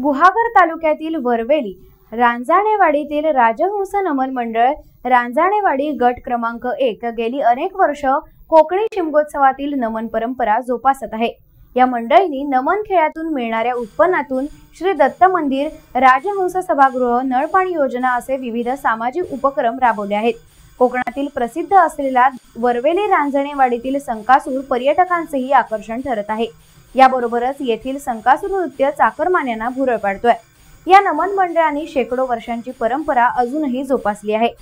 गुहागर तालुक्यातील वरवेली रांजणेवाडीतील राजहंस नमन मंडळ रांजणेवाडी गट क्रमांक 1 गेली अनेक वर्ष कोकणी शिमगोत्सवातील नमन परंपरा जोपासत आहे। या मंडळींनी नमन खेळातून मिळणाऱ्या उत्पन्नातून श्री दत्त मंदिर, राजहंस सभागृह, नळपाणी योजना असे विविध सामाजिक उपक्रम राबवले आहेत। कोकणातील प्रसिद्ध असलेला वरवेली रांजणेवाडीतील संकासूर पर्यटकांचेही आकर्षण ठरत आहे। याबरोबरच येथील संकासूर नृत्य चाकरमान्यांना भुरळ पाडतोय। या नमन मंडळांनी शेकडो वर्षांची परंपरा अजूनही जोपासली आहे।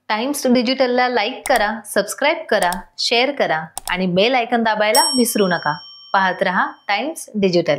टाइम्स डिजिटलला लाईक करा, सबस्क्राइब करा, शेअर करा आणि बेल आयकॉन दाबायला विसरू नका। पाहत रहा टाइम्स डिजिटल।